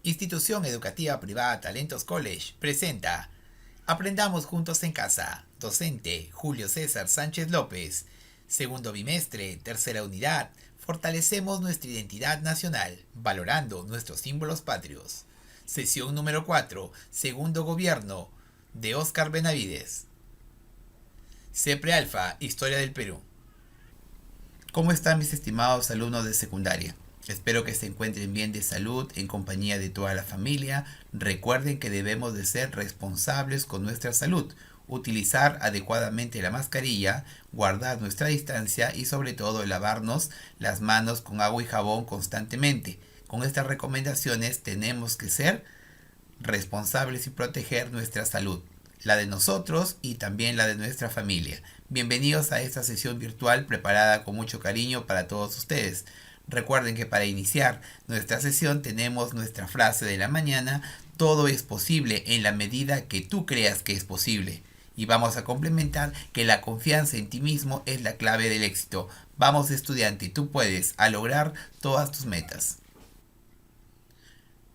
Institución Educativa Privada Talentos College presenta Aprendamos Juntos en Casa. Docente Julio César Sánchez López. Segundo bimestre, tercera unidad. Fortalecemos nuestra identidad nacional, valorando nuestros símbolos patrios. Sesión número 4. Segundo gobierno de Óscar Benavides. CEPRE Alfa, Historia del Perú. ¿Cómo están mis estimados alumnos de secundaria? Espero que se encuentren bien de salud en compañía de toda la familia. Recuerden que debemos de ser responsables con nuestra salud, utilizar adecuadamente la mascarilla, guardar nuestra distancia y sobre todo lavarnos las manos con agua y jabón constantemente. Con estas recomendaciones tenemos que ser responsables y proteger nuestra salud, la de nosotros y también la de nuestra familia. Bienvenidos a esta sesión virtual preparada con mucho cariño para todos ustedes. Recuerden que para iniciar nuestra sesión tenemos nuestra frase de la mañana: todo es posible en la medida que tú creas que es posible. Y vamos a complementar que la confianza en ti mismo es la clave del éxito. Vamos, estudiante, tú puedes lograr todas tus metas.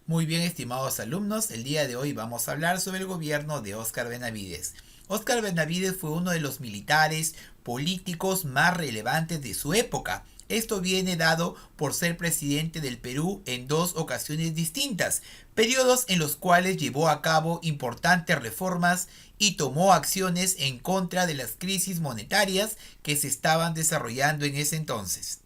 Muy bien, estimados alumnos, el día de hoy vamos a hablar sobre el gobierno de Óscar Benavides. Óscar Benavides fue uno de los militares políticos más relevantes de su época. Esto viene dado por ser presidente del Perú en dos ocasiones distintas, periodos en los cuales llevó a cabo importantes reformas y tomó acciones en contra de las crisis monetarias que se estaban desarrollando en ese entonces.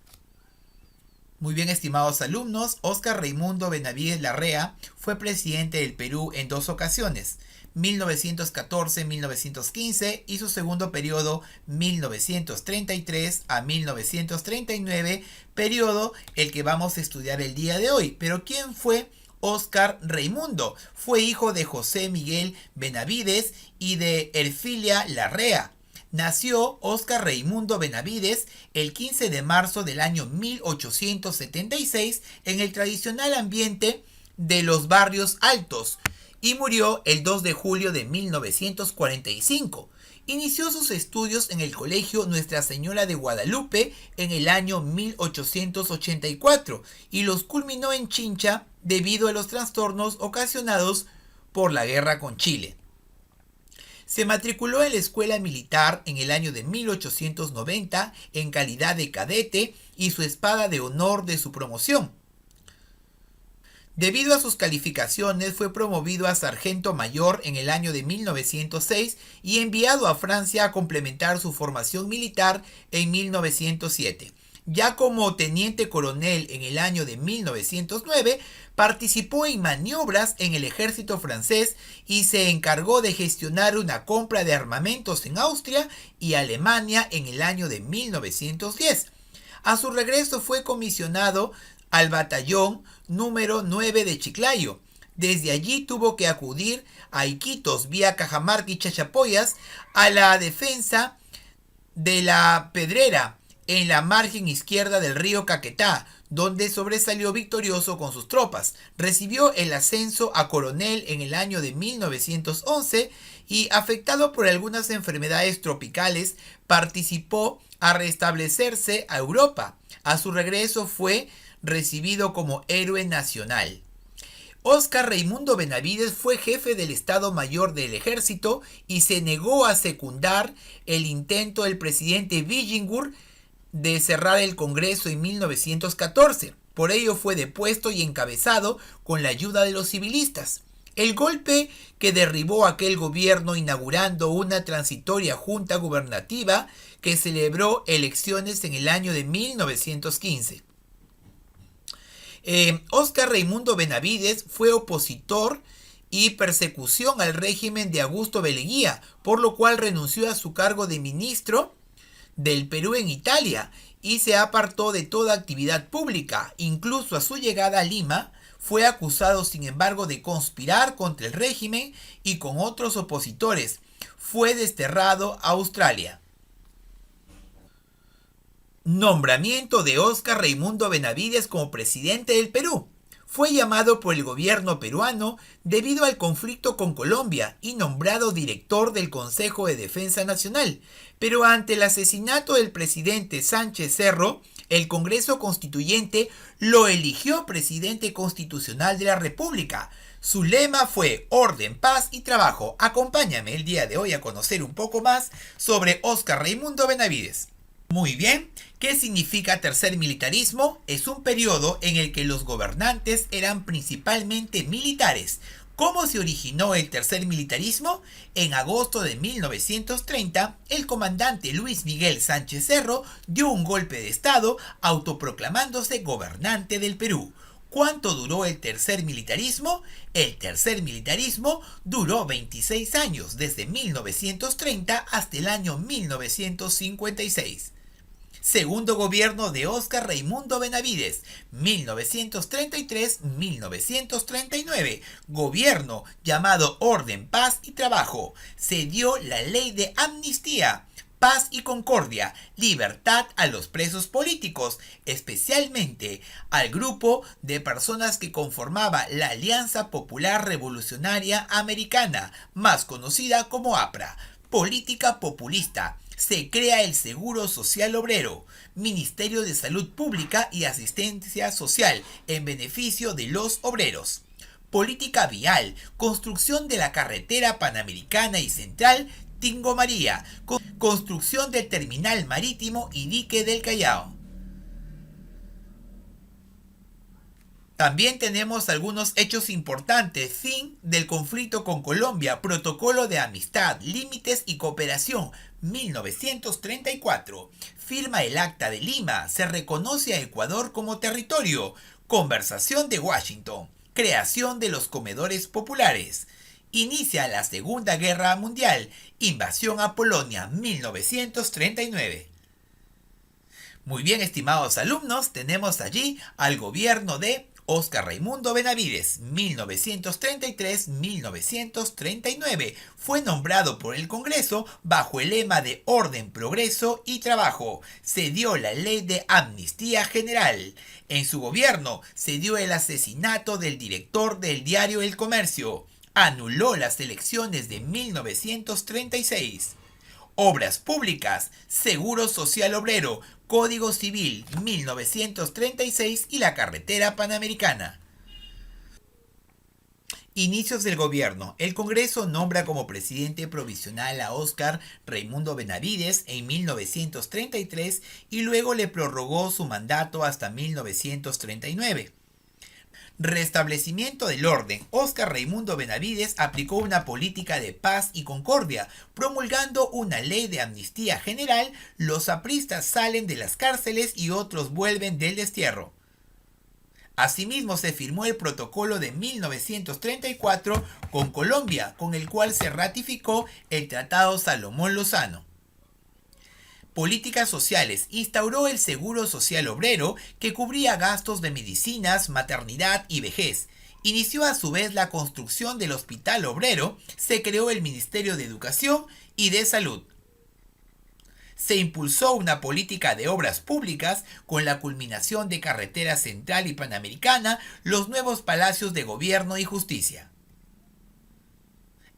Muy bien, estimados alumnos, Óscar Raimundo Benavides Larrea fue presidente del Perú en dos ocasiones, 1914-1915 y su segundo periodo 1933 a 1939, periodo el que vamos a estudiar el día de hoy. Pero ¿quién fue Óscar Raimundo? Fue hijo de José Miguel Benavides y de Erfilia Larrea. Nació Óscar Raimundo Benavides el 15 de marzo del año 1876 en el tradicional ambiente de los Barrios Altos y murió el 2 de julio de 1945. Inició sus estudios en el Colegio Nuestra Señora de Guadalupe en el año 1884 y los culminó en Chincha debido a los trastornos ocasionados por la guerra con Chile. Se matriculó en la escuela militar en el año de 1890 en calidad de cadete y su espada de honor de su promoción. Debido a sus calificaciones fue promovido a sargento mayor en el año de 1906 y enviado a Francia a complementar su formación militar en 1907. Ya como teniente coronel en el año de 1909, participó en maniobras en el ejército francés y se encargó de gestionar una compra de armamentos en Austria y Alemania en el año de 1910. A su regreso fue comisionado al batallón número 9 de Chiclayo. Desde allí tuvo que acudir a Iquitos vía Cajamarca y Chachapoyas a la defensa de la Pedrera en la margen izquierda del río Caquetá, donde sobresalió victorioso con sus tropas. Recibió el ascenso a coronel en el año de 1911 y, afectado por algunas enfermedades tropicales, participó a restablecerse a Europa. A su regreso fue recibido como héroe nacional. Óscar Raimundo Benavides fue jefe del Estado Mayor del Ejército y se negó a secundar el intento del presidente Billingur de cerrar el Congreso en 1914. Por ello fue depuesto y encabezado con la ayuda de los civilistas. El golpe que derribó aquel gobierno inaugurando una transitoria junta gubernativa que celebró elecciones en el año de 1915. Óscar Raimundo Benavides fue opositor y persecución al régimen de Augusto Beleguía, por lo cual renunció a su cargo de ministro del Perú en Italia y se apartó de toda actividad pública. Incluso a su llegada a Lima fue acusado, sin embargo, de conspirar contra el régimen y con otros opositores. Fue desterrado a Australia. Nombramiento de Óscar Raimundo Benavides como presidente del Perú. Fue llamado por el gobierno peruano debido al conflicto con Colombia y nombrado director del Consejo de Defensa Nacional. Pero ante el asesinato del presidente Sánchez Cerro, El Congreso Constituyente lo eligió presidente constitucional de la República. Su lema fue orden, paz y trabajo. Acompáñame el día de hoy a conocer un poco más sobre Óscar Raimundo Benavides. Muy bien, ¿qué significa tercer militarismo? Es un periodo en el que los gobernantes eran principalmente militares. ¿Cómo se originó el tercer militarismo? En agosto de 1930, el comandante Luis Miguel Sánchez Cerro dio un golpe de estado autoproclamándose gobernante del Perú. ¿Cuánto duró el tercer militarismo? El tercer militarismo duró 26 años, desde 1930 hasta el año 1956. Segundo gobierno de Óscar Raimundo Benavides, 1933-1939. Gobierno llamado Orden, Paz y Trabajo. Se dio la ley de amnistía, paz y concordia, libertad a los presos políticos, especialmente al grupo de personas que conformaba la Alianza Popular Revolucionaria Americana, más conocida como APRA. Política populista. Se crea el Seguro Social Obrero, Ministerio de Salud Pública y Asistencia Social en beneficio de los obreros. Política vial, construcción de la carretera panamericana y central Tingo María, construcción del terminal marítimo y dique del Callao. También tenemos algunos hechos importantes: fin del conflicto con Colombia, protocolo de amistad, límites y cooperación, 1934. Firma el Acta de Lima, se reconoce a Ecuador como territorio, conversación de Washington, creación de los comedores populares. Inicia la Segunda Guerra Mundial, invasión a Polonia, 1939. Muy bien, estimados alumnos, tenemos allí al gobierno de Óscar Raimundo Benavides, 1933-1939. Fue nombrado por el Congreso bajo el lema de Orden, Progreso y Trabajo. Se dio la ley de amnistía general. En su gobierno se dio el asesinato del director del diario El Comercio. Anuló las elecciones de 1936. Obras públicas, Seguro Social Obrero, Código Civil 1936 y la carretera panamericana. Inicios del gobierno. El Congreso nombra como presidente provisional a Óscar Raimundo Benavides en 1933 y luego le prorrogó su mandato hasta 1939. Restablecimiento del orden. Óscar Raimundo Benavides aplicó una política de paz y concordia, promulgando una ley de amnistía general. Los apristas salen de las cárceles y otros vuelven del destierro. Asimismo, se firmó el protocolo de 1934 con Colombia, con el cual se ratificó el Tratado Salomón-Lozano. Políticas sociales. Instauró el Seguro Social Obrero, que cubría gastos de medicinas, maternidad y vejez. Inició a su vez la construcción del Hospital Obrero. Se creó el Ministerio de Educación y de Salud. Se impulsó una política de obras públicas con la culminación de Carretera Central y Panamericana, los nuevos palacios de gobierno y justicia.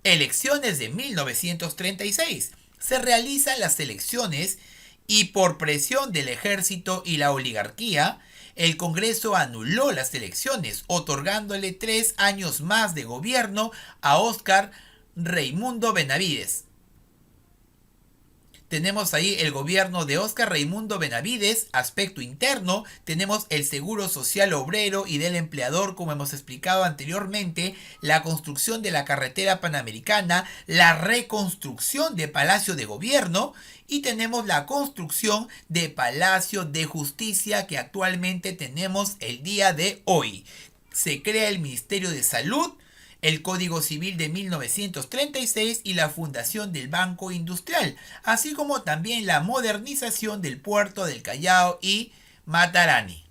Elecciones de 1936. Se realizan las elecciones y por presión del ejército y la oligarquía, el Congreso anuló las elecciones, otorgándole 3 años más de gobierno a Óscar Raimundo Benavides. Tenemos ahí el gobierno de Óscar Raimundo Benavides. Aspecto interno, tenemos el Seguro Social Obrero y del Empleador, como hemos explicado anteriormente, la construcción de la carretera panamericana, la reconstrucción de Palacio de Gobierno y tenemos la construcción de Palacio de Justicia que actualmente tenemos el día de hoy. Se crea el Ministerio de Salud, el Código Civil de 1936 y la fundación del Banco Industrial, así como también la modernización del puerto del Callao y Matarani.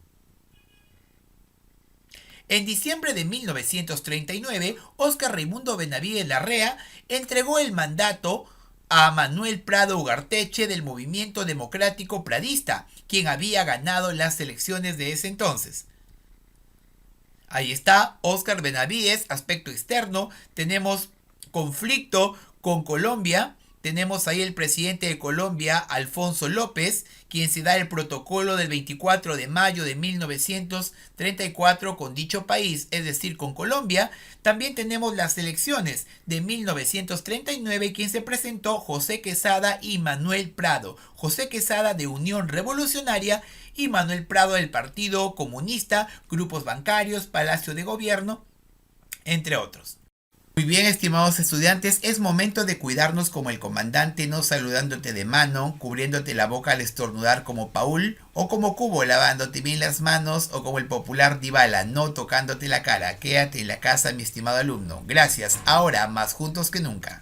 En diciembre de 1939, Óscar Raimundo Benavides Larrea entregó el mandato a Manuel Prado Ugarteche del Movimiento Democrático Pradista, quien había ganado las elecciones de ese entonces. Ahí está Óscar Benavides. Aspecto externo, tenemos conflicto con Colombia, tenemos ahí el presidente de Colombia, Alfonso López, quien se da el protocolo del 24 de mayo de 1934 con dicho país, es decir, con Colombia. También tenemos las elecciones de 1939, quien se presentó José Quesada y Manuel Prado. José Quesada de Unión Revolucionaria y Manuel Prado del Partido Comunista, grupos bancarios, Palacio de Gobierno, entre otros. Muy bien, estimados estudiantes, es momento de cuidarnos como el comandante, no saludándote de mano, cubriéndote la boca al estornudar como Paul, o como Cubo lavándote bien las manos, o como el popular Dybala, no tocándote la cara. Quédate en la casa, mi estimado alumno. Gracias, ahora más juntos que nunca.